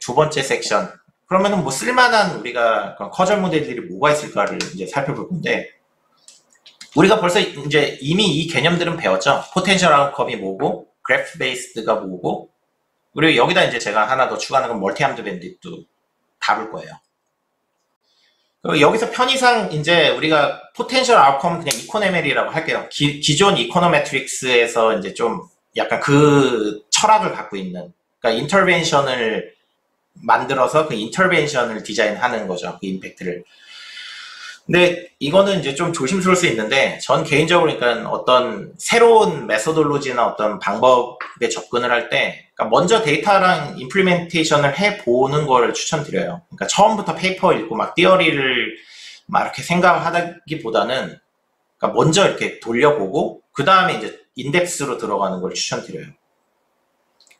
두 번째 섹션. 그러면은 뭐 쓸만한 우리가 커절 모델들이 뭐가 있을까를 이제 살펴볼 건데, 우리가 벌써 이제 이미 이 개념들은 배웠죠. 포텐셜 아웃컴이 뭐고, 그래프 베이스드가 뭐고, 그리고 여기다 이제 제가 하나 더 추가하는 건 멀티 암드 밴딧도 다룰 거예요. 그리고 여기서 편의상 이제 우리가 포텐셜 아웃컴 그냥 이코노메리라고 할게요. 기존 이코노메트릭스에서 이제 좀 약간 그 철학을 갖고 있는, 그러니까 인터벤션을 만들어서 그 인터벤션을 디자인하는 거죠. 그 임팩트를. 근데 이거는 이제 좀 조심스러울 수 있는데, 전 개인적으로 그러니까 어떤 새로운 메소돌로지나 어떤 방법에 접근을 할 때, 그러니까 먼저 데이터랑 임플리멘테이션을 해보는 걸 추천드려요. 그러니까 처음부터 페이퍼 읽고 막 티어리를 막 이렇게 생각하기보다는, 그러니까 먼저 이렇게 돌려보고, 그 다음에 이제 인덱스로 들어가는 걸 추천드려요.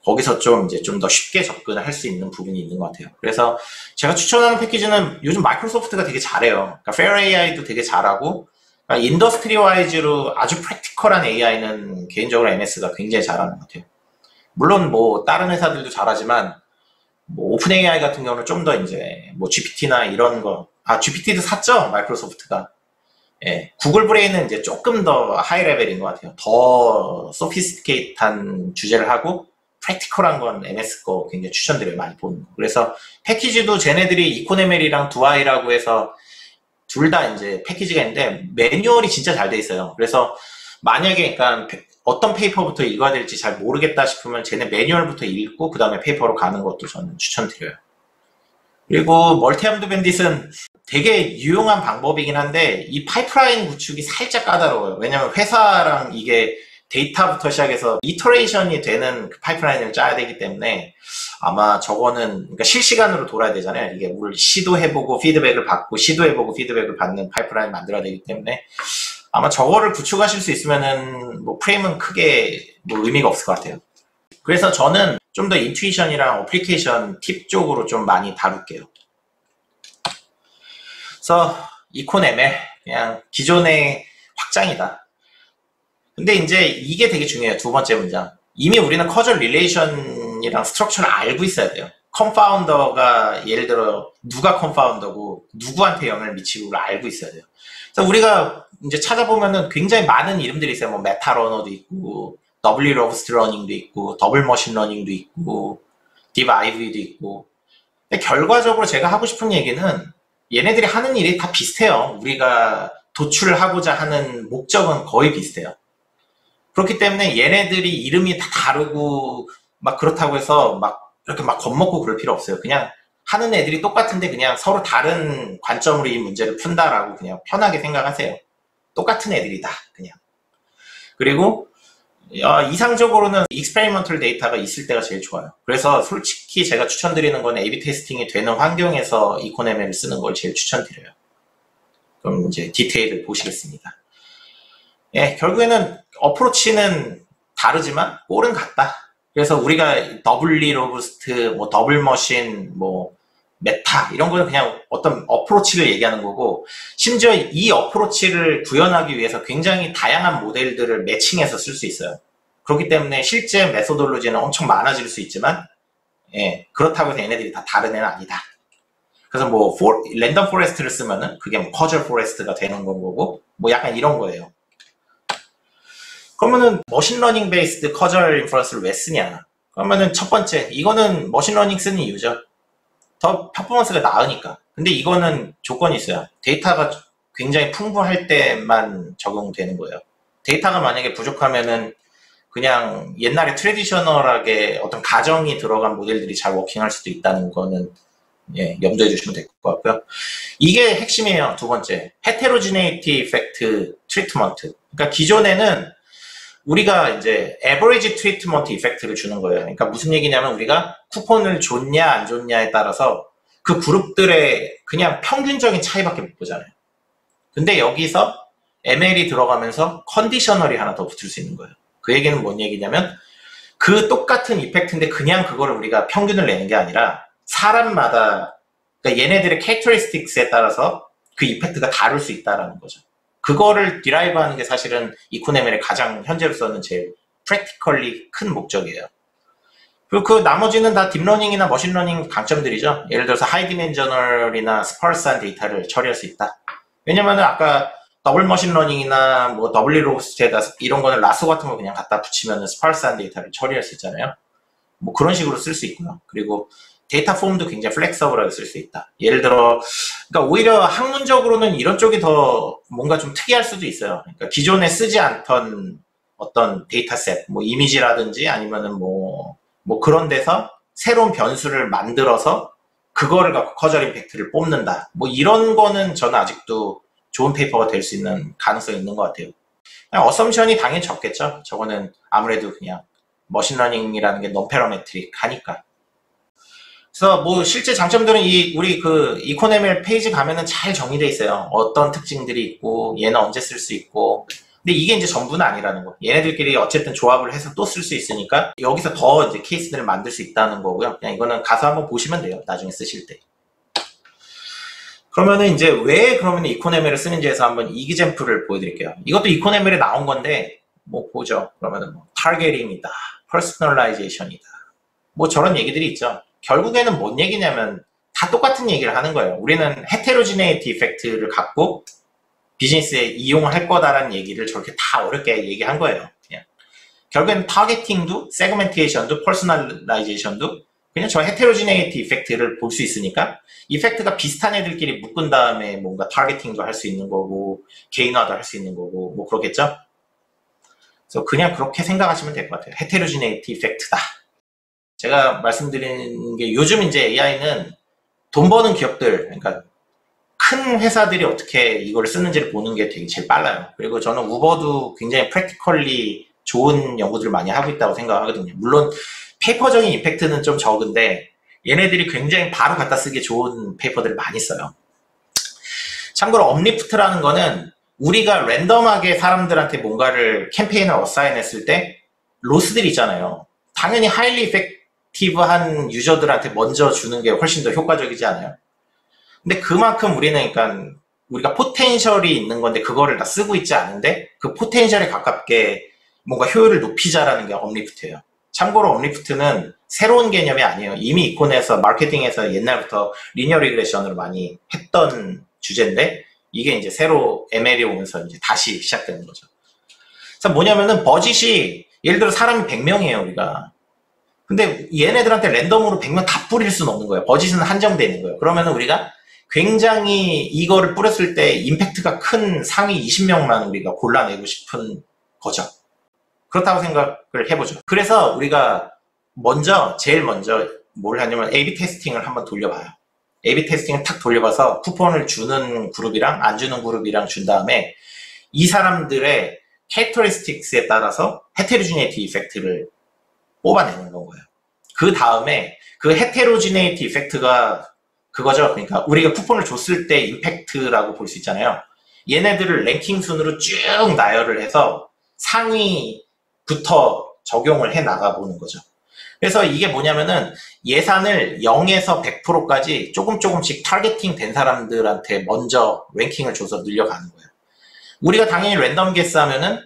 거기서 이제 좀 더 쉽게 접근을 할 수 있는 부분이 있는 것 같아요. 그래서 제가 추천하는 패키지는 요즘 마이크로소프트가 되게 잘해요. 그러니까 Fair AI도 되게 잘하고, 그러니까 인더스트리 와이즈로 아주 프랙티컬한 AI는 개인적으로 MS가 굉장히 잘하는 것 같아요. 물론 뭐 다른 회사들도 잘하지만, 뭐 오픈 AI 같은 경우는 좀 더 이제 뭐 GPT나 이런 거, GPT도 샀죠, 마이크로소프트가. 예, 구글 브레인은 이제 조금 더 하이 레벨인 것 같아요. 더 소피스티케이트한 주제를 하고, 프랙티컬한 건 MS 거 굉장히 추천드려요. 많이 보는 거. 그래서 패키지도 쟤네들이 이코노멜이랑 두아이라고 해서 둘 다 이제 패키지가 있는데, 매뉴얼이 진짜 잘 돼 있어요. 그래서 만약에 그러니까 어떤 페이퍼부터 읽어야 될지 잘 모르겠다 싶으면 쟤네 매뉴얼부터 읽고 그 다음에 페이퍼로 가는 것도 저는 추천드려요. 그리고 멀티암드 밴딧은 되게 유용한 방법이긴 한데, 이 파이프라인 구축이 살짝 까다로워요. 왜냐면 회사랑 이게 데이터부터 시작해서 이터레이션이 되는 그 파이프라인을 짜야 되기 때문에, 아마 저거는 그러니까 실시간으로 돌아야 되잖아요. 이게 뭘 시도해보고 피드백을 받고 시도해보고 피드백을 받는 파이프라인 만들어야 되기 때문에, 아마 저거를 구축하실 수 있으면은 뭐 프레임은 크게 뭐 의미가 없을 것 같아요. 그래서 저는 좀 더 인투이션이랑 어플리케이션 팁 쪽으로 좀 많이 다룰게요. 그래서 이콘ML 그냥 기존의 확장이다. 근데 이제 이게 되게 중요해요. 두 번째 문장. 이미 우리는 커절 릴레이션이랑 스트럭처를 알고 있어야 돼요. 컨파운더가 예를 들어 누가 컨파운더고 누구한테 영향을 미치고를 알고 있어야 돼요. 그래서 우리가 이제 찾아보면은 굉장히 많은 이름들이 있어요. 뭐 메타러너도 있고, W 로브스트 러닝도 있고, 더블 머신 러닝도 있고, 딥 아이비도 있고. 근데 결과적으로 제가 하고 싶은 얘기는, 얘네들이 하는 일이 다 비슷해요. 우리가 도출하고자 하는 목적은 거의 비슷해요. 그렇기 때문에 얘네들이 이름이 다 다르고 막 그렇다고 해서 막 이렇게 막 겁먹고 그럴 필요 없어요. 그냥 하는 애들이 똑같은데 그냥 서로 다른 관점으로 이 문제를 푼다라고 그냥 편하게 생각하세요. 똑같은 애들이다, 그냥. 그리고 이상적으로는 익스페리먼털 데이터가 있을 때가 제일 좋아요. 그래서 솔직히 제가 추천드리는 건 A/B 테스팅이 되는 환경에서 이코노멜을 쓰는 걸 제일 추천드려요. 그럼 이제 디테일을 보시겠습니다. 예, 결국에는 어프로치는 다르지만 꼴은 같다. 그래서 우리가 더블리 로부스트, 뭐 더블 머신, 뭐 메타 이런 거는 그냥 어떤 어프로치를 얘기하는 거고, 심지어 이 어프로치를 구현하기 위해서 굉장히 다양한 모델들을 매칭해서 쓸 수 있어요. 그렇기 때문에 실제 메소돌로지는 엄청 많아질 수 있지만, 예, 그렇다고 해서 얘네들이 다 다른 애는 아니다. 그래서 뭐 랜덤 포레스트를 쓰면은 그게 뭐 커절 포레스트가 되는 거고, 뭐 약간 이런 거예요. 그러면은 머신러닝 베이스드 커절 인퍼런스를 왜 쓰냐? 그러면은 첫 번째, 이거는 머신러닝 쓰는 이유죠. 더 퍼포먼스가 나으니까. 근데 이거는 조건이 있어요. 데이터가 굉장히 풍부할 때만 적용되는 거예요. 데이터가 만약에 부족하면은 그냥 옛날에 트레디셔널하게 어떤 가정이 들어간 모델들이 잘 워킹할 수도 있다는 거는, 예, 염두해 주시면 될 것 같고요. 이게 핵심이에요. 두 번째, 헤테로지네이티 이펙트 트리트먼트. 그러니까 기존에는 우리가 이제 에버리지 트리트먼트 이펙트를 주는 거예요. 그러니까 무슨 얘기냐면, 우리가 쿠폰을 줬냐 안 줬냐에 따라서 그 그룹들의 그냥 평균적인 차이밖에 못 보잖아요. 근데 여기서 ML이 들어가면서 컨디셔널이 하나 더 붙을 수 있는 거예요. 그 얘기는 뭔 얘기냐면, 그 똑같은 이펙트인데 그냥 그걸 우리가 평균을 내는 게 아니라 사람마다, 그러니까 얘네들의 캐릭터리스틱스에 따라서 그 이펙트가 다를 수 있다는 거죠. 그거를 디라이브 하는 게 사실은 이코노멜의 가장 현재로서는 제일 프랙티컬리 큰 목적이에요. 그리고 그 나머지는 다 딥러닝이나 머신러닝 강점들이죠. 예를 들어서 하이디멘저널이나 스파르스한 데이터를 처리할 수 있다. 왜냐면은 아까 더블 머신러닝이나 뭐 WLO스트에다 이런 거는 라소 같은 거 그냥 갖다 붙이면은 스파르스한 데이터를 처리할 수 있잖아요. 뭐 그런 식으로 쓸 수 있고요. 그리고 데이터 폼도 굉장히 플렉서블하게 쓸 수 있다. 예를 들어, 그러니까 오히려 학문적으로는 이런 쪽이 더 뭔가 좀 특이할 수도 있어요. 그러니까 기존에 쓰지 않던 어떤 데이터셋, 뭐 이미지라든지 아니면은 뭐 그런 데서 새로운 변수를 만들어서 그거를 갖고 커절 임팩트를 뽑는다. 뭐 이런 거는 저는 아직도 좋은 페이퍼가 될 수 있는 가능성이 있는 것 같아요. 그냥 어썸션이 당연히 적겠죠. 저거는 아무래도 그냥 머신러닝이라는 게 논패러메트릭 하니까. 그래서 뭐 실제 장점들은 우리 그 이코노밀 페이지 가면은 잘 정리돼 있어요. 어떤 특징들이 있고 얘는 언제 쓸 수 있고. 근데 이게 이제 전부는 아니라는 거. 얘네들끼리 어쨌든 조합을 해서 또 쓸 수 있으니까 여기서 더 이제 케이스들을 만들 수 있다는 거고요. 그냥 이거는 가서 한번 보시면 돼요. 나중에 쓰실 때. 그러면은 이제 왜 그러면 이코노밀을 쓰는지에서 한번 이기잼플을 보여드릴게요. 이것도 이코노밀에 나온 건데 뭐 보죠. 그러면은 뭐 타겟팅이다, 퍼스널라이제이션이다, 뭐 저런 얘기들이 있죠. 결국에는 뭔 얘기냐면 다 똑같은 얘기를 하는 거예요. 우리는 헤테로지네이티 이펙트를 갖고 비즈니스에 이용할 거다라는 얘기를 저렇게 다 어렵게 얘기한 거예요. 그냥. 결국에는 타겟팅도, 세그멘테이션도, 퍼스널라이제이션도 그냥 저 헤테로지네이티 이펙트를 볼 수 있으니까 이펙트가 비슷한 애들끼리 묶은 다음에 뭔가 타겟팅도 할 수 있는 거고 개인화도 할 수 있는 거고 뭐 그렇겠죠? 그래서 그냥 그렇게 생각하시면 될 것 같아요. 헤테로지네이티 이펙트다. 제가 말씀드린 게 요즘 이제 AI는 돈 버는 기업들, 그러니까 큰 회사들이 어떻게 이걸 쓰는지를 보는 게 되게 제일 빨라요. 그리고 저는 우버도 굉장히 프랙티컬리 좋은 연구들을 많이 하고 있다고 생각하거든요. 물론 페이퍼적인 임팩트는 좀 적은데 얘네들이 굉장히 바로 갖다 쓰기 좋은 페이퍼들을 많이 써요. 참고로 업리프트라는 거는 우리가 랜덤하게 사람들한테 뭔가를 캠페인을 어사인했을 때 로스들이 있잖아요. 당연히 하일리 이펙티브한 유저들한테 먼저 주는 게 훨씬 더 효과적이지 않아요? 근데 그만큼 우리는 그러니까 우리가 포텐셜이 있는 건데 그거를 다 쓰고 있지 않은데 그 포텐셜에 가깝게 뭔가 효율을 높이자라는 게 업리프트예요. 참고로 업리프트는 새로운 개념이 아니에요. 이미 이콘에서 마케팅에서 옛날부터 리니어 리그레션으로 많이 했던 주제인데 이게 이제 새로 ML이 오면서 이제 다시 시작되는 거죠. 그래서 뭐냐면은 버짓이 예를 들어 사람이 100명이에요, 우리가. 근데 얘네들한테 랜덤으로 100명 다 뿌릴 수는 없는 거예요. 버짓은 한정되어 있는 거예요. 그러면은 우리가 굉장히 이거를 뿌렸을 때 임팩트가 큰 상위 20명만 우리가 골라내고 싶은 거죠. 그렇다고 생각을 해보죠. 그래서 우리가 제일 먼저 뭘 하냐면 A-B 테스팅을 한번 돌려봐요. A-B 테스팅을 탁 돌려봐서 쿠폰을 주는 그룹이랑 안 주는 그룹이랑 준 다음에 이 사람들의 캐릭터리스틱스에 따라서 헤테로지네이티 이펙트를 뽑아내는 거예요. 그 다음에 그 헤테로지네이티 이펙트가 그거죠. 그러니까 우리가 쿠폰을 줬을 때 임팩트라고 볼 수 있잖아요. 얘네들을 랭킹 순으로 쭉 나열을 해서 상위부터 적용을 해 나가보는 거죠. 그래서 이게 뭐냐면은 예산을 0에서 100%까지 조금씩 타겟팅 된 사람들한테 먼저 랭킹을 줘서 늘려가는 거예요. 우리가 당연히 랜덤 게스 하면은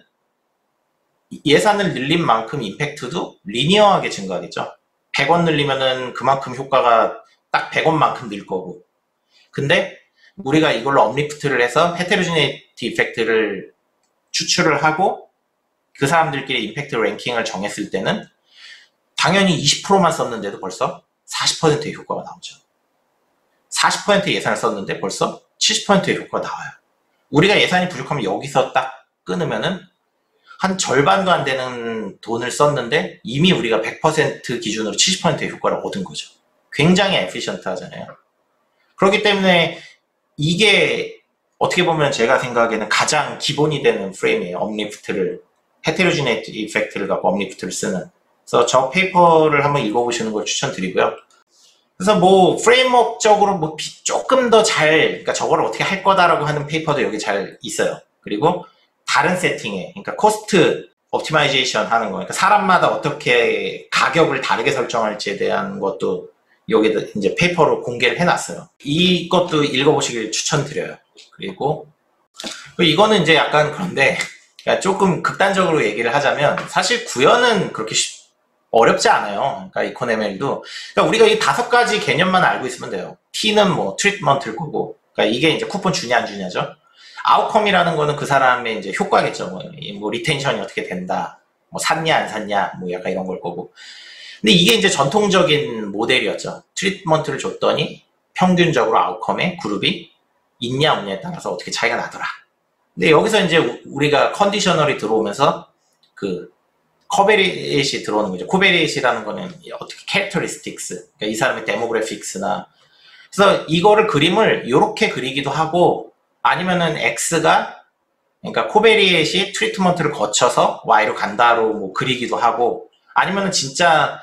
예산을 늘린 만큼 임팩트도 리니어하게 증가하겠죠. 100원 늘리면은 그만큼 효과가 딱 100원만큼 늘 거고. 근데 우리가 이걸로 업리프트를 해서 헤테로지네이티 이펙트를 추출을 하고 그 사람들끼리 임팩트 랭킹을 정했을 때는 당연히 20%만 썼는데도 벌써 40%의 효과가 나오죠. 40%의 예산을 썼는데 벌써 70%의 효과가 나와요. 우리가 예산이 부족하면 여기서 딱 끊으면은 한 절반도 안 되는 돈을 썼는데 이미 우리가 100% 기준으로 70%의 효과를 얻은 거죠. 굉장히 에피션트 하잖아요. 그렇기 때문에 이게 어떻게 보면 제가 생각하기에는 가장 기본이 되는 프레임이에요. 업리프트를, 헤테로지네이티 이펙트를 갖고 업리프트를 쓰는. 그래서 저 페이퍼를 한번 읽어보시는 걸 추천드리고요. 그래서 뭐 프레임워크적으로 뭐 조금 더 그러니까 저거를 어떻게 할 거다라고 하는 페이퍼도 여기 잘 있어요. 그리고 다른 세팅에, 그러니까 코스트 옵티마이제이션 하는 거, 그러니까 사람마다 어떻게 가격을 다르게 설정할지에 대한 것도 여기다 이제 페이퍼로 공개를 해놨어요. 이것도 읽어보시길 추천드려요. 그리고 이거는 이제 약간 그런데 그러니까 조금 극단적으로 얘기를 하자면 사실 구현은 그렇게 어렵지 않아요. 그러니까 이코노멜도. 그러니까 우리가 이 5가지 개념만 알고 있으면 돼요. T는 뭐 트리트먼트일 거고, 그러니까 이게 이제 쿠폰 주냐 안 주냐죠. 아웃컴이라는 거는 그 사람의 이제 효과겠죠. 뭐 리텐션이 어떻게 된다, 뭐 샀냐 안 샀냐, 뭐 약간 이런 걸 거고. 근데 이게 이제 전통적인 모델이었죠. 트리트먼트를 줬더니 평균적으로 아웃컴에 그룹이 있냐 없냐에 따라서 어떻게 차이가 나더라. 근데 여기서 이제 우리가 컨디셔널이 들어오면서 그 코베리에이시 들어오는 거죠. 코베리에이시라는 거는 어떻게 캐릭터리스틱스, 그러니까 이 사람의 데모그래픽스나, 그래서 이거를 그림을 이렇게 그리기도 하고, 아니면은 X가, 그러니까 코베리에이시 트리트먼트를 거쳐서 Y로 간다로 뭐 그리기도 하고, 아니면은 진짜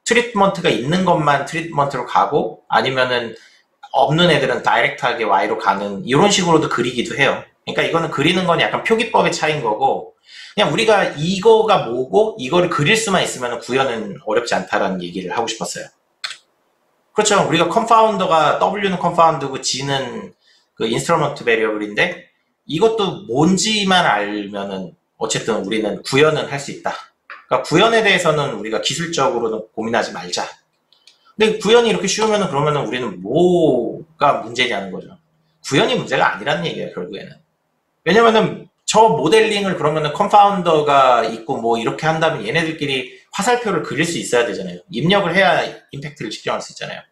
트리트먼트가 있는 것만 트리트먼트로 가고, 아니면은 없는 애들은 다이렉트하게 Y로 가는 이런 식으로도 그리기도 해요. 그러니까 이거는 그리는 건 약간 표기법의 차이인 거고, 그냥 우리가 이거가 뭐고 이거를 그릴 수만 있으면 구현은 어렵지 않다라는 얘기를 하고 싶었어요. 그렇죠. 우리가 컨파운더가 W는 컨파운드고 G는 그 인스트루먼트 베리어블인데, 이것도 뭔지만 알면은 어쨌든 우리는 구현은 할 수 있다. 그러니까 구현에 대해서는 우리가 기술적으로는 고민하지 말자. 근데 구현이 이렇게 쉬우면은 그러면은 우리는 뭐가 문제냐는 거죠. 구현이 문제가 아니라는 얘기예요, 결국에는. 왜냐면은 저 모델링을 그러면은 컨파운더가 있고 뭐 이렇게 한다면 얘네들끼리 화살표를 그릴 수 있어야 되잖아요. 입력을 해야 임팩트를 측정할 수 있잖아요.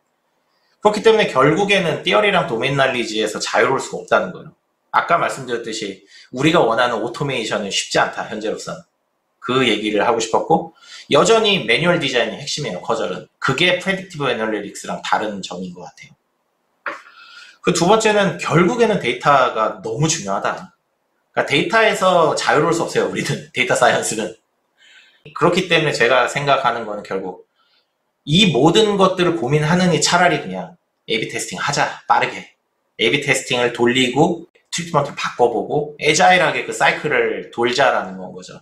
그렇기 때문에 결국에는 티어리랑 도메인 날리지에서 자유로울 수가 없다는 거예요. 아까 말씀드렸듯이 우리가 원하는 오토메이션은 쉽지 않다, 현재로서는. 그 얘기를 하고 싶었고, 여전히 매뉴얼 디자인이 핵심이에요, 커절은. 그게 프레딕티브 애널리틱스랑 다른 점인 것 같아요. 그 두 번째는 결국에는 데이터가 너무 중요하다. 그러니까 데이터에서 자유로울 수 없어요, 우리는. 데이터 사이언스는. 그렇기 때문에 제가 생각하는 거는 결국 이 모든 것들을 고민하느니 차라리 그냥 A/B 테스팅 하자, 빠르게. A/B 테스팅을 돌리고 트리트먼트를 바꿔보고 애자일하게 그 사이클을 돌자라는 건 거죠.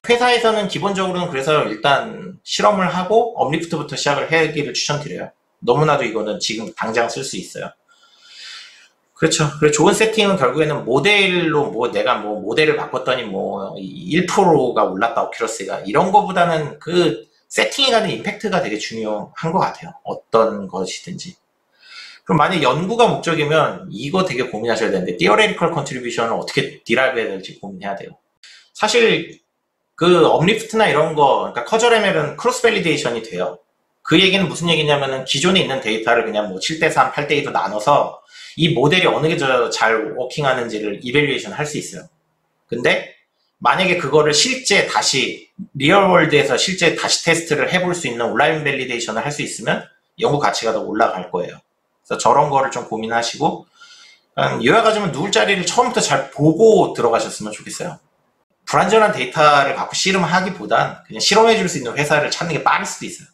회사에서는 기본적으로는 그래서 일단 실험을 하고 업리프트부터 시작을 하기를 추천드려요. 너무나도 이거는 지금 당장 쓸 수 있어요. 그렇죠. 그리고 좋은 세팅은 결국에는 모델로 내가 모델을 바꿨더니 1%가 올랐다, 오큐러시가. 이런 거보다는 그 세팅에 가는 임팩트가 되게 중요한 것 같아요. 어떤 것이든지. 그럼 만약 연구가 목적이면 이거 되게 고민하셔야 되는데, theoretical contribution을 어떻게 디라이브 해야 될지 고민해야 돼요. 사실 그 업리프트나 이런 거, 그러니까 커절 ML은 크로스 밸리데이션이 돼요. 그 얘기는 무슨 얘기냐면은 기존에 있는 데이터를 그냥 7:3, 8:2로 나눠서 이 모델이 어느 게 더 잘 워킹하는지를 이밸류에이션 할 수 있어요. 근데 만약에 그거를 실제 다시 리얼월드에서 실제 다시 테스트를 해볼 수 있는 온라인 밸리데이션을 할 수 있으면 연구 가치가 더 올라갈 거예요. 그래서 저런 거를 좀 고민하시고, 요약하자면 누울 자리를 처음부터 잘 보고 들어가셨으면 좋겠어요. 불완전한 데이터를 갖고 실험하기보단 그냥 실험해 줄 수 있는 회사를 찾는 게 빠를 수도 있어요.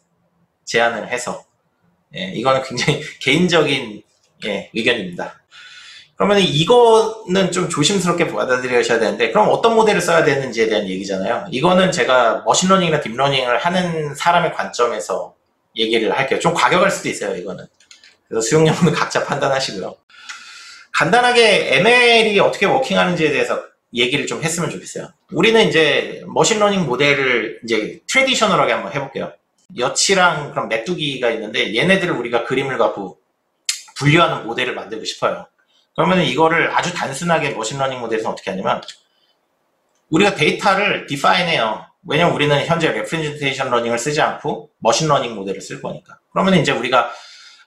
제안을 해서. 예, 이거는 굉장히 개인적인 의견입니다. 그러면 이거는 좀 조심스럽게 받아들여셔야 되는데, 그럼 어떤 모델을 써야 되는지에 대한 얘기잖아요. 이거는 제가 머신러닝이나 딥러닝을 하는 사람의 관점에서 얘기를 할게요. 좀 과격할 수도 있어요, 이거는. 그래서 수용량은 각자 판단하시고요. 간단하게 ML이 어떻게 워킹하는지에 대해서 얘기를 좀 했으면 좋겠어요. 우리는 이제 머신러닝 모델을 이제 트래디셔널하게 한번 해볼게요. 여치랑 그럼 메뚜기가 있는데, 얘네들을 우리가 그림을 갖고 분류하는 모델을 만들고 싶어요. 그러면 이거를 아주 단순하게 머신러닝 모델에서 어떻게 하냐면, 우리가 데이터를 디파인 해요. 왜냐면 우리는 현재 레프레젠테이션 러닝을 쓰지 않고 머신러닝 모델을 쓸 거니까. 그러면 이제 우리가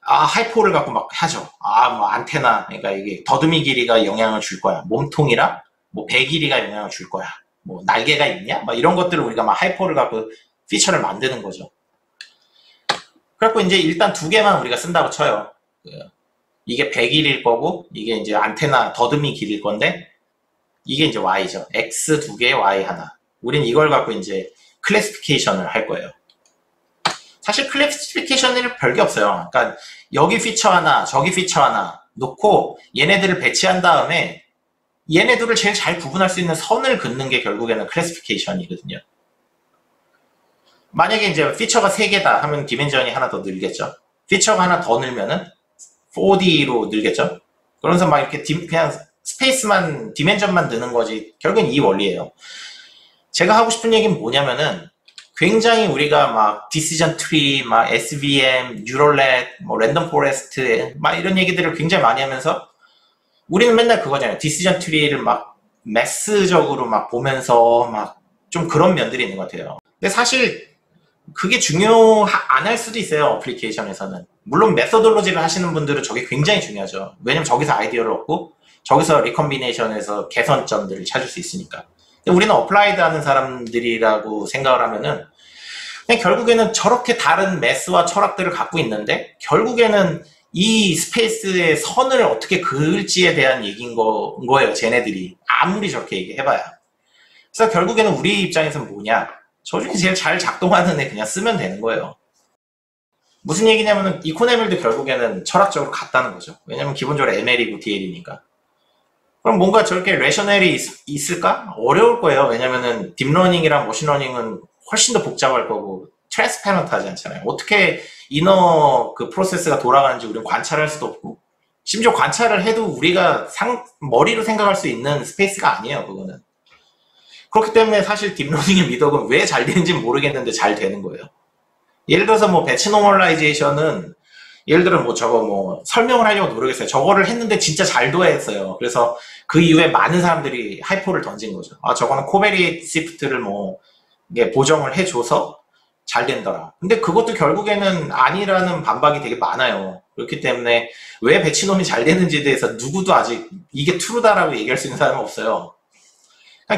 하이포를 갖고 막 하죠. 안테나, 그러니까 이게 더듬이 길이가 영향을 줄 거야. 몸통이랑 배 길이가 영향을 줄 거야. 날개가 있냐? 이런 것들을 우리가 하이포를 갖고 피처를 만드는 거죠. 그래갖고 이제 일단 2개만 우리가 쓴다고 쳐요. 이게 배 길이일 거고, 이게 이제 안테나 더듬이 길이일 건데, 이게 이제 Y죠. X 2개, Y 하나. 우린 이걸 갖고 이제 클래시피케이션을 할 거예요. 사실 클래시피케이션이 별게 없어요. 그러니까 여기 피처 하나, 저기 피처 하나 놓고 얘네들을 배치한 다음에 얘네들을 제일 잘 구분할 수 있는 선을 긋는 게 결국에는 클래시피케이션이거든요. 만약에 이제 피처가 3개다 하면 디멘전이 하나 더 늘겠죠. 피처가 하나 더 늘면은 4D로 늘겠죠. 그러면서 이렇게 그냥 스페이스만, 디멘전만 느는 거지. 결국엔 이 원리예요. 제가 하고 싶은 얘기는 뭐냐면은, 굉장히 우리가 막 디시전 트리, 막 SVM, 뉴럴렛, 뭐 랜덤 포레스트 막 이런 얘기들을 굉장히 많이 하면서 우리는 맨날 그거잖아요. 디시전 트리를 막 매스적으로 막 보면서 막 좀 그런 면들이 있는 것 같아요. 근데 사실 그게 안 할 수도 있어요. 어플리케이션에서는. 물론 메서돌로지를 하시는 분들은 저게 굉장히 중요하죠. 왜냐면 저기서 아이디어를 얻고 저기서 리컨비네이션에서 개선점들을 찾을 수 있으니까. 근데 우리는 어플라이드 하는 사람들이라고 생각을 하면은 그냥 결국에는 저렇게 다른 매스와 철학들을 갖고 있는데 결국에는 이 스페이스의 선을 어떻게 그을지에 대한 얘기인 거예요. 쟤네들이. 아무리 저렇게 얘기해봐야. 그래서 결국에는 우리 입장에서는 뭐냐. 저 중에 제일 잘 작동하는 애 그냥 쓰면 되는 거예요. 무슨 얘기냐면은 이코네밀도 결국에는 철학적으로 같다는 거죠. 왜냐면 기본적으로 ML이고 DL이니까. 그럼 뭔가 저렇게 레셔널이 있을까? 어려울 거예요. 왜냐면은 딥러닝이랑 머신러닝은 훨씬 더 복잡할 거고 트랜스페런트 하지 않잖아요. 어떻게 이너 그 프로세스가 돌아가는지 우리는 관찰할 수도 없고 심지어 관찰을 해도 우리가 머리로 생각할 수 있는 스페이스가 아니에요. 그거는. 그렇기 때문에 사실 딥러닝의 미덕은 왜 잘 되는지 모르겠는데 잘 되는 거예요. 예를 들어서 뭐 배치 노멀라이제이션은 예를 들어 뭐 저거 뭐 설명을 하려고 노력했어요. 저거를 했는데 진짜 잘 도했어요. 그래서 그 이후에 많은 사람들이 하이포를 던진 거죠. 아 저거는 코베리에이트 시프트를 뭐 이게 보정을 해줘서 잘 된더라. 근데 그것도 결국에는 아니라는 반박이 되게 많아요. 그렇기 때문에 왜 배치놈이 잘 되는지에 대해서 누구도 아직 이게 트루다라고 얘기할 수 있는 사람은 없어요.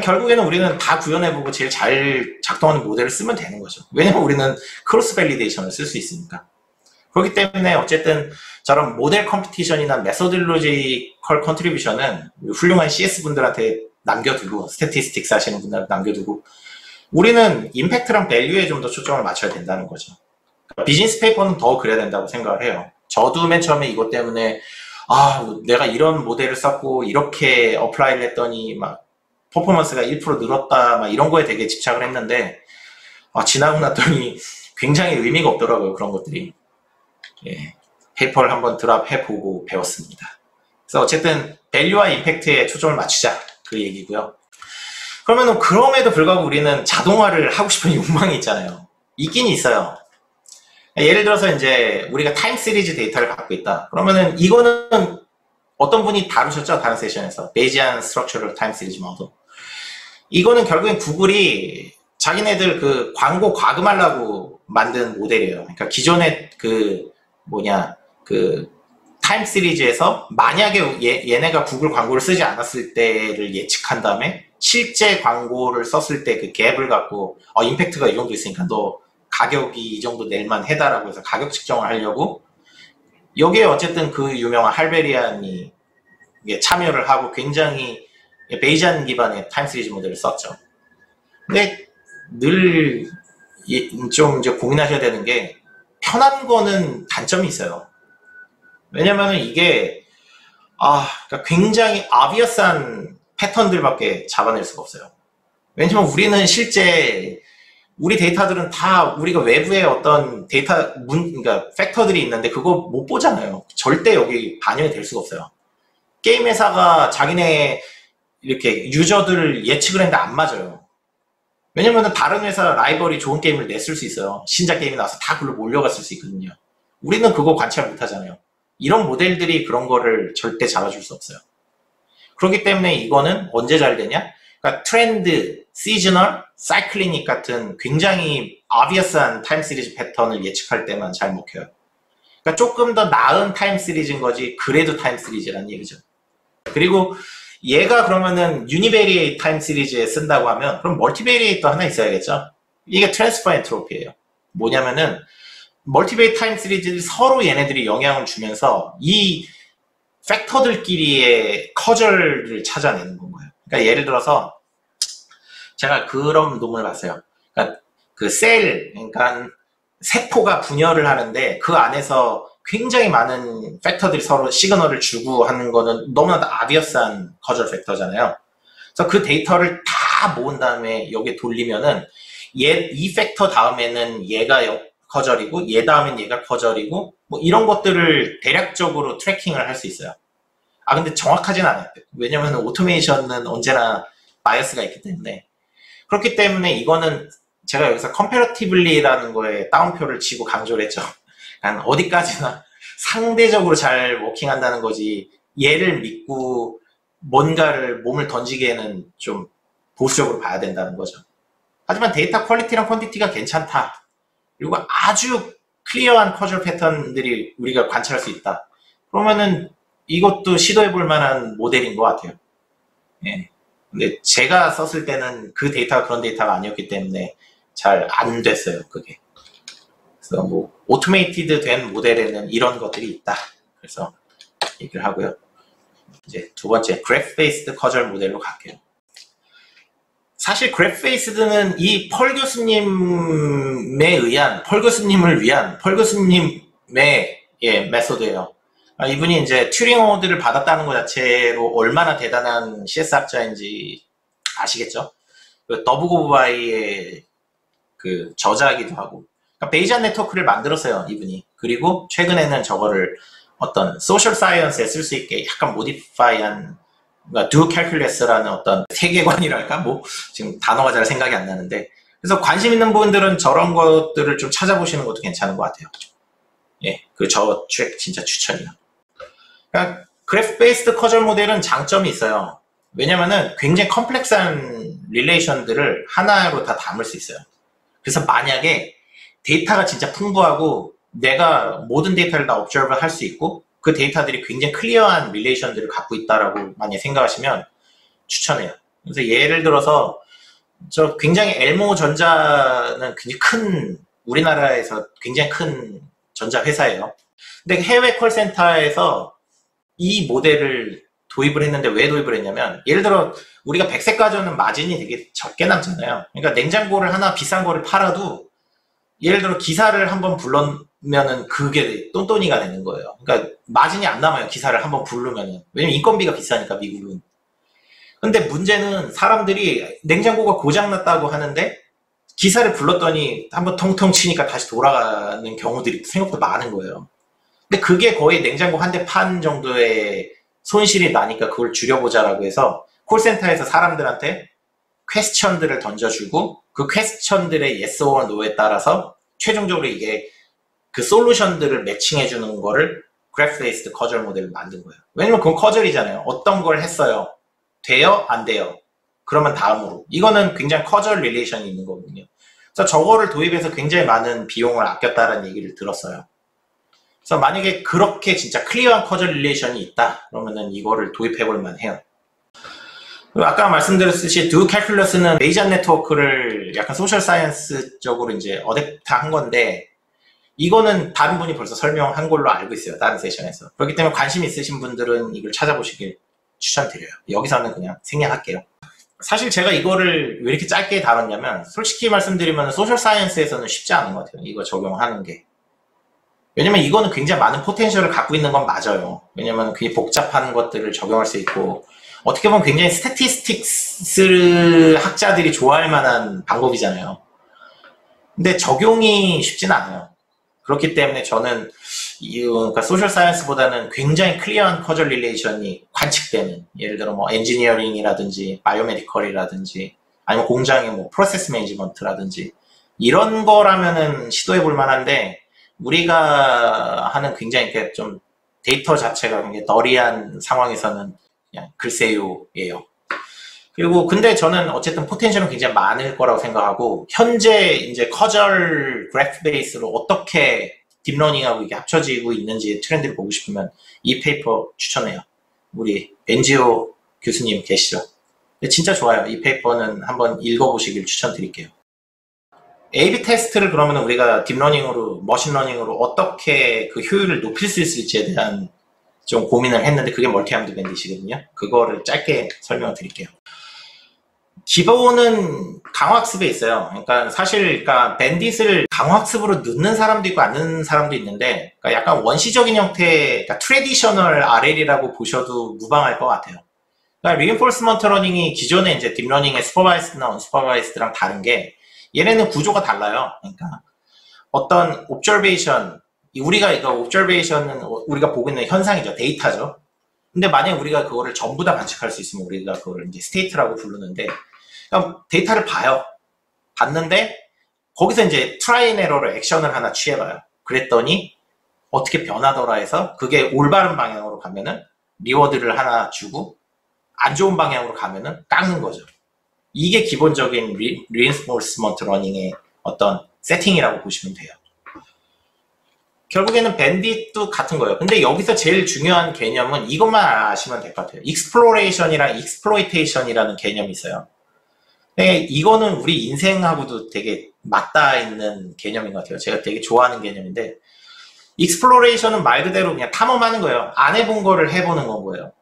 결국에는 우리는 다 구현해보고 제일 잘 작동하는 모델을 쓰면 되는 거죠. 왜냐면 우리는 크로스 밸리데이션을 쓸 수 있으니까. 그렇기 때문에 어쨌든 저런 모델 컴피티션이나 메소딜로지컬 컨트리뷰션은 훌륭한 CS 분들한테 남겨두고 스태티스틱스 하시는 분들한테 남겨두고 우리는 임팩트랑 밸류에 좀 더 초점을 맞춰야 된다는 거죠. 비즈니스 페이퍼는 더 그래야 된다고 생각을 해요. 저도 맨 처음에 이것 때문에 내가 이런 모델을 썼고 이렇게 어플라이를 했더니 막 퍼포먼스가 1% 늘었다 막 이런 거에 되게 집착을 했는데 지나고 났더니 굉장히 의미가 없더라고요. 그런 것들이. 예, 페이퍼를 한번 드랍해보고 배웠습니다. 그래서 어쨌든 밸류와 임팩트에 초점을 맞추자 그 얘기고요. 그러면은 그럼에도 불구하고 우리는 자동화를 하고 싶은 욕망이 있잖아요. 있긴 있어요. 예를 들어서 이제 우리가 타임 시리즈 데이터를 갖고 있다. 그러면은 이거는 어떤 분이 다루셨죠? 다른 세션에서 베이지안 스트럭처럴 타임 시리즈 모델. 이거는 결국엔 구글이 자기네들 그 광고 과금하려고 만든 모델이에요. 그러니까 기존의 그 타임 시리즈에서 만약에 얘네가 구글 광고를 쓰지 않았을 때를 예측한 다음에 실제 광고를 썼을 때 그 갭을 갖고 임팩트가 이 정도 있으니까 너 가격이 이 정도 낼만 해다라고 해서 가격 측정을 하려고 여기에 어쨌든 그 유명한 할베리안이 참여를 하고 굉장히 베이지안 기반의 타임 시리즈 모델을 썼죠. 근데 늘 좀 이제 고민하셔야 되는 게 편한 거는 단점이 있어요. 왜냐면은 이게 그러니까 굉장히 obvious한 패턴들밖에 잡아낼 수가 없어요. 왜냐면 우리는 실제 우리 데이터들은 다 우리가 외부에 어떤 그러니까 팩터들이 있는데 그거 못 보잖아요. 절대 여기 반영이 될 수가 없어요. 게임 회사가 자기네 이렇게 유저들 예측을 했는데 안 맞아요. 왜냐면 다른 회사 라이벌이 좋은 게임을 냈을 수 있어요. 신작 게임이 나와서 다 글로 몰려갔을 수 있거든요. 우리는 그거 관찰 못 하잖아요. 이런 모델들이 그런 거를 절대 잡아줄 수 없어요. 그렇기 때문에 이거는 언제 잘 되냐? 그러니까 트렌드, 시즈널, 사이클리닉 같은 굉장히 obvious한 타임 시리즈 패턴을 예측할 때만 잘 먹혀요. 그러니까 조금 더 나은 타임 시리즈인 거지 그래도 타임 시리즈라는 얘기죠. 그리고 얘가 그러면은 유니베리에이트 타임 시리즈에 쓴다고 하면 그럼 멀티베리에이트도 하나 있어야겠죠? 이게 트랜스퍼 엔트로피예요. 뭐냐면은 멀티베리에이트 타임 시리즈들이 서로 얘네들이 영향을 주면서 이 팩터들끼리의 커절을 찾아내는 건 거예요. 그러니까 예를 들어서 제가 그런 논문을 봤어요. 그러니까 그러니까 세포가 분열을 하는데 그 안에서 굉장히 많은 팩터들이 서로 시그널을 주고 하는 거는 너무나도 아비어스한 커절 팩터잖아요. 그래서 그 데이터를 다 모은 다음에 여기에 돌리면은 이 팩터 다음에는 얘가 커절이고 얘 다음엔 얘가 커절이고 뭐 이런 것들을 대략적으로 트래킹을 할 수 있어요. 근데 정확하진 않아요. 왜냐면 오토메이션은 언제나 바이어스가 있기 때문에. 그렇기 때문에 이거는 제가 여기서 comparatively라는 거에 따옴표를 치고 강조를 했죠. 그러니까 어디까지나 상대적으로 잘 워킹한다는 거지 얘를 믿고 뭔가를 몸을 던지기에는 좀 보수적으로 봐야 된다는 거죠. 하지만 데이터 퀄리티랑 퀀티티가 괜찮다. 그리고 아주 클리어한 커즐 패턴들이 우리가 관찰할 수 있다. 그러면은 이것도 시도해볼 만한 모델인 것 같아요. 예. 근데 제가 썼을 때는 그 데이터가 그런 데이터가 아니었기 때문에 잘 안 됐어요, 그게. 그래서 뭐 오토메이티드 된 모델에는 이런 것들이 있다. 그래서 얘기를 하고요. 이제 두 번째 그래프 베이스드 커즐 모델로 갈게요. 사실 그래프 베이스드는 이 펄 교수님에 의한, 펄 교수님을 위한, 펄 교수님의 메소드예요. 이분이 이제 튜링 어워드를 받았다는 것 자체로 얼마나 대단한 CS 학자인지 아시겠죠? 그 더브고바이의 그 저자이기도 하고, 그러니까 베이지안 네트워크를 만들었어요, 이분이. 그리고 최근에는 저거를 어떤 소셜 사이언스에 쓸 수 있게 약간 모디파이한, 그러니까 듀 캘큘러스라는 어떤 세계관이랄까? 뭐 지금 단어가 잘 생각이 안 나는데, 그래서 관심 있는 분들은 저런 것들을 좀 찾아보시는 것도 괜찮은 것 같아요. 예, 그 저 책 진짜 추천이요. 그러니까 그래프 베이스드 커즐 모델은 장점이 있어요. 왜냐면은 굉장히 컴플렉스한 릴레이션들을 하나로 다 담을 수 있어요. 그래서 만약에 데이터가 진짜 풍부하고 내가 모든 데이터를 다 observe 할 수 있고 그 데이터들이 굉장히 클리어한 릴레이션들을 갖고 있다라고 만약 생각하시면 추천해요. 그래서 예를 들어서 저 굉장히 엘모 전자는 굉장히 큰, 우리나라에서 굉장히 큰 전자 회사예요. 근데 해외 콜센터에서 이 모델을 도입을 했는데 왜 도입을 했냐면, 예를 들어 우리가 백색 가전은 마진이 되게 적게 남잖아요. 그러니까 냉장고를 하나 비싼 거를 팔아도 예를 들어 기사를 한번 불러면은 그게 똔똔이가 되는 거예요. 그러니까 마진이 안 남아요, 기사를 한번 부르면은. 왜냐면 인건비가 비싸니까, 미국은. 근데 문제는 사람들이 냉장고가 고장났다고 하는데 기사를 불렀더니 한번 통통 치니까 다시 돌아가는 경우들이 생각보다 많은 거예요. 근데 그게 거의 냉장고 한 대 판 정도의 손실이 나니까 그걸 줄여보자라고 해서 콜센터에서 사람들한테 퀘스천들을 던져주고 그 퀘스천들의 yes or no에 따라서 최종적으로 이게 그 솔루션들을 매칭해주는 거를 그래프 베이스드 커즐 모델을 만든 거예요. 왜냐면 그건 커즐이잖아요. 어떤 걸 했어요. 돼요? 안 돼요? 그러면 다음으로. 이거는 굉장히 커즐 릴레이션이 있는 거거든요. 그래서 저거를 도입해서 굉장히 많은 비용을 아꼈다는 얘기를 들었어요. 그래서 만약에 그렇게 진짜 클리어한 커즐 릴레이션이 있다 그러면은 이거를 도입해볼 만해요. 아까 말씀드렸듯이 듀 캘큘러스는 베이지안 네트워크를 약간 소셜 사이언스적으로 이제 어댑트한 건데, 이거는 다른 분이 벌써 설명한 걸로 알고 있어요, 다른 세션에서. 그렇기 때문에 관심 있으신 분들은 이걸 찾아보시길 추천드려요. 여기서는 그냥 생략할게요. 사실 제가 이거를 왜 이렇게 짧게 다뤘냐면, 솔직히 말씀드리면 소셜 사이언스에서는 쉽지 않은 것 같아요, 이거 적용하는 게. 왜냐면 이거는 굉장히 많은 포텐셜을 갖고 있는 건 맞아요. 왜냐면 그게 복잡한 것들을 적용할 수 있고, 어떻게 보면 굉장히 스태티스틱스 학자들이 좋아할 만한 방법이잖아요. 근데 적용이 쉽진 않아요. 그렇기 때문에 저는 그러니까 소셜 사이언스보다는 굉장히 클리어한 커즐 릴레이션이 관측되는, 예를 들어 뭐 엔지니어링이라든지 바이오메디컬이라든지 아니면 공장의 뭐 프로세스 매니지먼트라든지 이런 거라면은 시도해 볼 만한데, 우리가 하는 굉장히 이렇게 좀 데이터 자체가 굉장히 너리한 상황에서는 그냥 글쎄요예요. 그리고 근데 저는 어쨌든 포텐셜은 굉장히 많을 거라고 생각하고, 현재 이제 커즐 그래프 베이스로 어떻게 딥러닝하고 이게 합쳐지고 있는지 트렌드를 보고 싶으면 이 페이퍼 추천해요. 우리 엔지오 교수님 계시죠? 진짜 좋아요. 이 페이퍼는 한번 읽어보시길 추천드릴게요. A/B 테스트를 그러면 우리가 딥러닝으로, 머신러닝으로 어떻게 그 효율을 높일 수 있을지에 대한 좀 고민을 했는데, 그게 멀티아임드 밴딧이거든요. 그거를 짧게 설명을 드릴게요. 기본은 강화학습에 있어요. 그러니까 사실 그러니까 밴딧을 강화학습으로 넣는 사람도 있고 안 넣는 사람도 있는데, 그러니까 약간 원시적인 형태, 그러니까 트레디셔널 RL이라고 보셔도 무방할 것 같아요. 그러니까 리인포스먼트 러닝이 기존에 이제 딥러닝의 슈퍼바이스드나 언슈퍼바이스드랑 다른 게, 얘네는 구조가 달라요. 그러니까 어떤 옵저베이션, 우리가 이거 옵저베이션은 우리가 보고 있는 현상이죠. 데이터죠. 근데 만약 우리가 그거를 전부 다 관측할 수 있으면 우리가 그걸 이제 스테이트라고 부르는데, 그러니까 데이터를 봐요. 봤는데 거기서 이제 트라이 앤 에러로 액션을 하나 취해봐요. 그랬더니 어떻게 변하더라 해서 그게 올바른 방향으로 가면은 리워드를 하나 주고 안 좋은 방향으로 가면은 깎는 거죠. 이게 기본적인 리인포스먼트 러닝의 어떤 세팅이라고 보시면 돼요. 결국에는 밴딧도 같은 거예요. 근데 여기서 제일 중요한 개념은 이것만 아시면 될 것 같아요. 익스플로레이션이랑 익스플로이테이션이라는 개념이 있어요. 근데 이거는 우리 인생하고도 되게 맞닿아 있는 개념인 것 같아요. 제가 되게 좋아하는 개념인데, 익스플로레이션은 말 그대로 그냥 탐험하는 거예요. 안 해본 거를 해보는 건 거예요.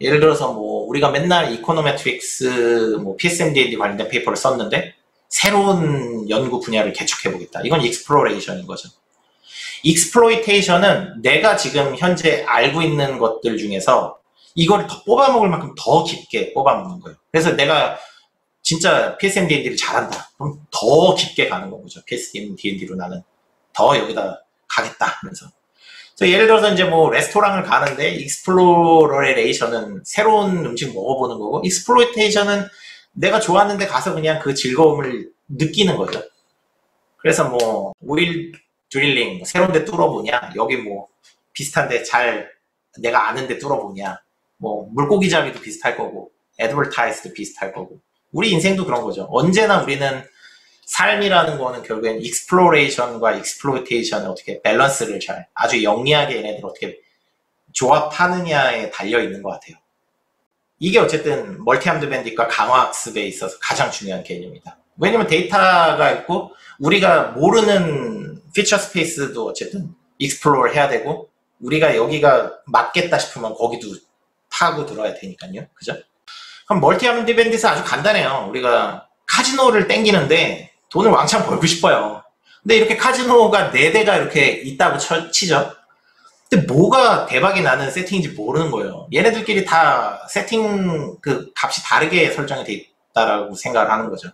예를 들어서 뭐 우리가 맨날 이코노메트릭스, 뭐 PSMDND 관련된 페이퍼를 썼는데 새로운 연구 분야를 개척해보겠다. 이건 익스플로레이션인 거죠. 익스플로이테이션은 내가 지금 현재 알고 있는 것들 중에서 이걸 더 뽑아먹을 만큼 더 깊게 뽑아먹는 거예요. 그래서 내가 진짜 PSMDND를 잘한다. 그럼 더 깊게 가는 거죠. PSMDND로 나는 더 여기다 가겠다 하면서. 그래서 예를 들어서 이제 뭐 레스토랑을 가는데 익스플로레이션은 새로운 음식 먹어보는 거고, 익스플로이테이션은 내가 좋았는데 가서 그냥 그 즐거움을 느끼는 거죠. 그래서 뭐 오일 드릴링 새로운 데 뚫어보냐, 여기 뭐 비슷한데 잘 내가 아는데 뚫어보냐, 뭐 물고기 잡이도 비슷할 거고 애드버타이즈도 비슷할 거고, 우리 인생도 그런 거죠. 언제나 우리는 삶이라는 거는 결국엔 익스플로레이션과 익스플로이테이션을 어떻게 밸런스를 잘 아주 영리하게 얘네들 어떻게 조합하느냐에 달려 있는 것 같아요. 이게 어쨌든 멀티암드 밴딧과 강화학습에 있어서 가장 중요한 개념이다. 왜냐면 데이터가 있고 우리가 모르는 피처 스페이스도 어쨌든 익스플로어 해야 되고, 우리가 여기가 맞겠다 싶으면 거기도 파고 들어야 되니까요. 그죠? 그럼 멀티암드 밴딧은 아주 간단해요. 우리가 카지노를 땡기는데 돈을 왕창 벌고 싶어요. 근데 이렇게 카지노가 4대가 이렇게 있다고 치죠. 근데 뭐가 대박이 나는 세팅인지 모르는 거예요. 얘네들끼리 다 세팅 그 값이 다르게 설정이 돼 있다라고 생각을 하는 거죠.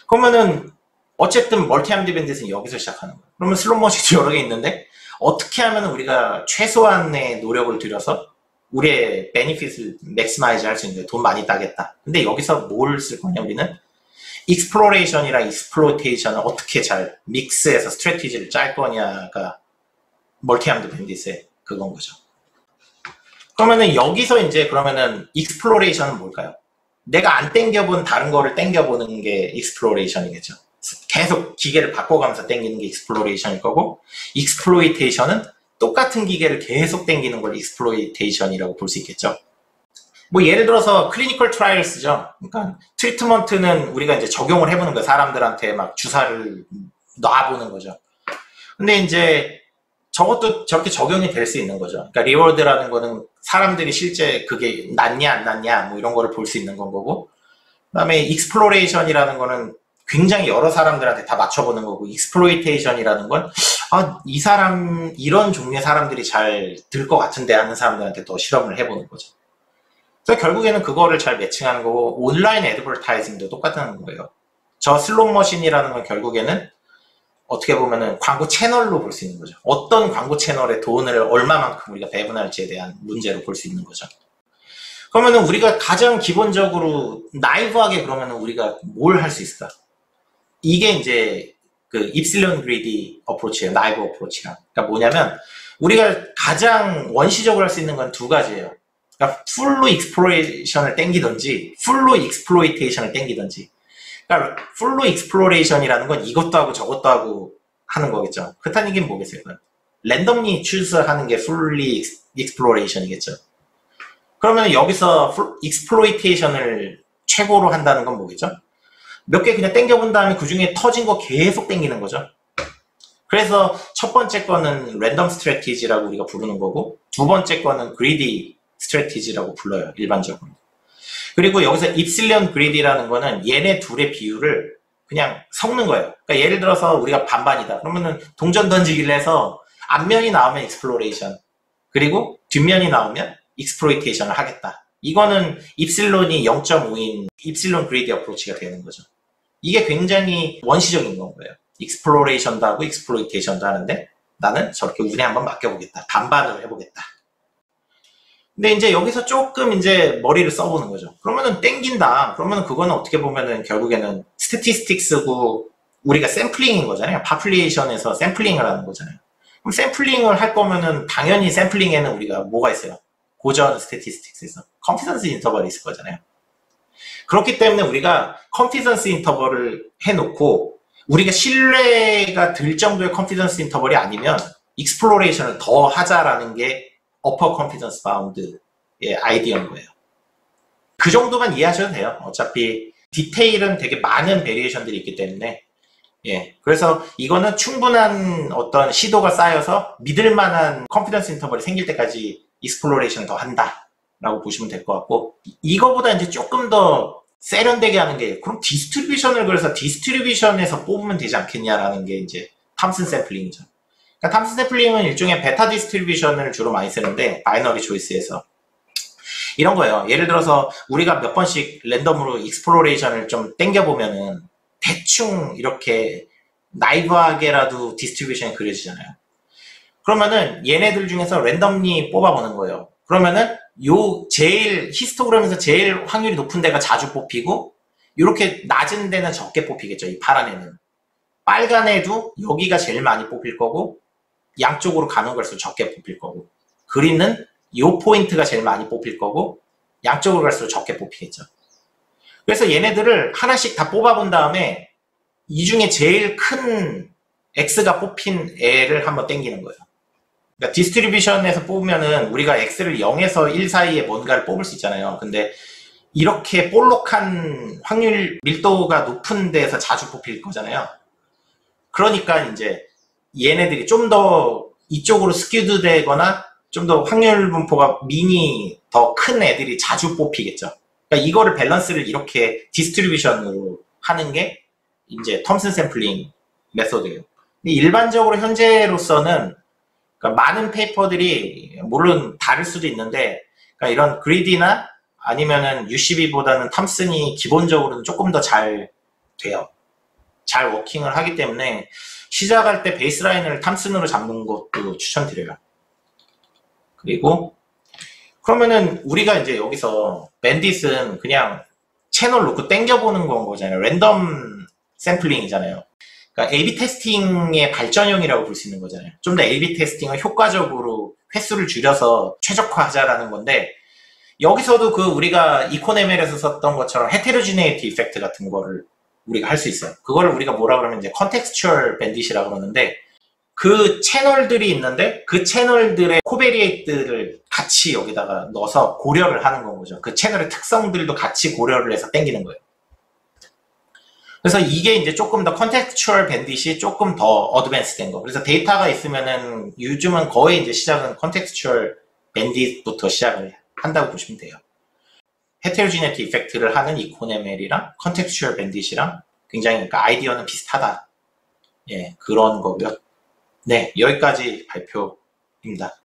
그러면은 어쨌든 멀티암드 밴딧은 여기서 시작하는 거예요. 그러면 슬롯머신도 여러 개 있는데 어떻게 하면 우리가 최소한의 노력을 들여서 우리의 베니핏을 맥시마이즈 할 수 있는데 돈 많이 따겠다. 근데 여기서 뭘 쓸 거냐, 우리는 익스플로레이션이랑 익스플로이테이션을 어떻게 잘 믹스해서 스트래티지를 짤 거냐가 멀티암드 밴딧의 그건 거죠. 그러면은 여기서 이제 그러면은 익스플로레이션은 뭘까요? 내가 안 땡겨본 다른 거를 땡겨보는 게 익스플로레이션이겠죠. 계속 기계를 바꿔가면서 땡기는 게 익스플로레이션일 거고, 익스플로이테이션은 똑같은 기계를 계속 땡기는 걸 익스플로이테이션이라고 볼 수 있겠죠. 뭐 예를 들어서 클리니컬 트라이얼스죠. 그러니까 트리트먼트는 우리가 이제 적용을 해보는 거예요. 사람들한테 막 주사를 놔보는 거죠. 근데 이제 저것도 저렇게 적용이 될 수 있는 거죠. 그러니까 리워드라는 거는 사람들이 실제 그게 낫냐 안 낫냐 뭐 이런 거를 볼 수 있는 건 거고, 그다음에 익스플로레이션이라는 거는 굉장히 여러 사람들한테 다 맞춰보는 거고, 익스플로이테이션이라는 건 이 사람 이런 종류의 사람들이 잘 들 것 같은데 하는 사람들한테 더 실험을 해보는 거죠. 그래서 결국에는 그거를 잘 매칭하는 거고, 온라인 애드버타이징도 똑같은 거예요. 저 슬롯머신이라는 건 결국에는 어떻게 보면은 광고 채널로 볼 수 있는 거죠. 어떤 광고 채널에 돈을 얼마만큼 우리가 배분할지에 대한 문제로 볼 수 있는 거죠. 그러면은 우리가 가장 기본적으로 나이브하게 그러면은 우리가 뭘 할 수 있을까? 이게 이제 그 입실론 그리디 어프로치예요. 나이브 어프로치랑. 그러니까 뭐냐면 우리가 가장 원시적으로 할 수 있는 건 두 가지예요. 그러니까 풀로 익스플로레이션을 땡기든지 풀로 익스플로이테이션을 땡기든지. 그러니까 풀로 익스플로레이션이라는 건 이것도 하고 저것도 하고 하는 거겠죠. 그렇다는 얘기는 뭐겠어요? 랜덤리 추스하는 게 풀리 익스플로레이션이겠죠. 그러면 여기서 익스플로이테이션을 최고로 한다는 건 뭐겠죠? 몇 개 그냥 땡겨본 다음에 그 중에 터진 거 계속 땡기는 거죠. 그래서 첫 번째 거는 랜덤 스트래티지라고 우리가 부르는 거고, 두 번째 거는 그리디 스트래티지라고 불러요, 일반적으로. 그리고 여기서 입실리언 그리디라는 거는 얘네 둘의 비율을 그냥 섞는 거예요. 그러니까 예를 들어서 우리가 반반이다. 그러면은 동전 던지기를 해서 앞면이 나오면 익스플로레이션, 그리고 뒷면이 나오면 익스플로이테이션을 하겠다. 이거는 입실론이 0.5인 입실론 그리디 어프로치가 되는 거죠. 이게 굉장히 원시적인 건 거예요. 익스플로레이션도 하고 익스플로이테이션도 하는데 나는 저렇게 운에 한번 맡겨보겠다. 반반을 해보겠다. 근데 이제 여기서 조금 이제 머리를 써보는 거죠. 그러면은 땡긴다. 그러면은 그거는 어떻게 보면은 결국에는 스태티스틱스고 우리가 샘플링인 거잖아요. 파퓰레이션에서 샘플링을 하는 거잖아요. 그럼 샘플링을 할 거면은 당연히 샘플링에는 우리가 뭐가 있어요? 고전 스태티스틱스에서 컨피던스 인터벌이 있을 거잖아요. 그렇기 때문에 우리가 컨피던스 인터벌을 해놓고 우리가 신뢰가 들 정도의 컨피던스 인터벌이 아니면 익스플로레이션을 더 하자라는 게 어퍼 컨피던스 바운드의 아이디어인 거예요. 그 정도만 이해하셔도 돼요. 어차피 디테일은 되게 많은 베리에이션들이 있기 때문에 그래서 이거는 충분한 어떤 시도가 쌓여서 믿을 만한 컨피던스 인터벌이 생길 때까지 익스플로레이션을 더 한다 라고 보시면 될 것 같고, 이거보다 이제 조금 더 세련되게 하는 게, 그럼 디스트리뷰션을 그래서 디스트리뷰션에서 뽑으면 되지 않겠냐라는 게 이제 탐슨 샘플링이죠. 그러니까 탐슨 샘플링은 일종의 베타 디스트리뷰션을 주로 많이 쓰는데, 바이너리 초이스에서 이런 거예요. 예를 들어서 우리가 몇 번씩 랜덤으로 익스플로레이션을 좀 땡겨보면은 대충 이렇게 나이브하게라도 디스트리뷰션이 그려지잖아요. 그러면은 얘네들 중에서 랜덤리 뽑아보는 거예요. 그러면은 제일 히스토그램에서 제일 확률이 높은 데가 자주 뽑히고, 이렇게 낮은 데는 적게 뽑히겠죠. 이 파란 애는. 빨간 애도 여기가 제일 많이 뽑힐 거고, 양쪽으로 가는 걸수록 적게 뽑힐 거고, 그린은 요 포인트가 제일 많이 뽑힐 거고, 양쪽으로 갈수록 적게 뽑히겠죠. 그래서 얘네들을 하나씩 다 뽑아본 다음에 이 중에 제일 큰 X가 뽑힌 애를 한번 땡기는 거예요. 그러니까 디스트리뷰션에서 뽑으면은 우리가 X를 0에서 1 사이에 뭔가를 뽑을 수 있잖아요. 근데 이렇게 볼록한 확률 밀도가 높은 데서 자주 뽑힐 거잖아요. 그러니까 이제 얘네들이 좀 더 이쪽으로 스큐드 되거나 좀 더 확률 분포가 민이 더 큰 애들이 자주 뽑히겠죠. 그러니까 이거를 밸런스를 이렇게 디스트리뷰션으로 하는 게 이제 톰슨 샘플링 메소드예요. 근데 일반적으로 현재로서는 그러니까 많은 페이퍼들이 물론 다를 수도 있는데, 그러니까 이런 그리디나 아니면은 UCB보다는 탐슨이 기본적으로는 조금 더 잘 돼요. 잘 워킹을 하기 때문에 시작할 때 베이스라인을 탐슨으로 잡는 것도 추천드려요. 그리고 그러면은 우리가 이제 여기서 밴딧은 그냥 채널 놓고 땡겨보는 건 거잖아요. 랜덤 샘플링이잖아요. 그러니까 A/B 테스팅의 발전형이라고 볼 수 있는 거잖아요. 좀 더 A/B 테스팅을 효과적으로 횟수를 줄여서 최적화하자라는 건데, 여기서도 그 우리가 이코네멜에서 썼던 것처럼 헤테로지네이티 이펙트 같은 거를 우리가 할 수 있어요. 그거를 우리가 뭐라 그러면 이제 컨텍스추얼 밴딧이라고 그러는데, 그 채널들이 있는데 그 채널들의 코베리에이트를 같이 여기다가 넣어서 고려를 하는 건 거죠. 그 채널의 특성들도 같이 고려를 해서 땡기는 거예요. 그래서 이게 이제 조금 더 컨텍스추얼 밴딧이 조금 더 어드밴스 된 거. 그래서 데이터가 있으면은 요즘은 거의 이제 시작은 컨텍스추얼 밴딧부터 시작을 한다고 보시면 돼요. 헤테로지네이티 이펙트를 하는 이코네멜이랑 컨텍스추얼 밴딧이랑 굉장히, 그러니까 아이디어는 비슷하다. 그런 거고요. 네, 여기까지 발표입니다.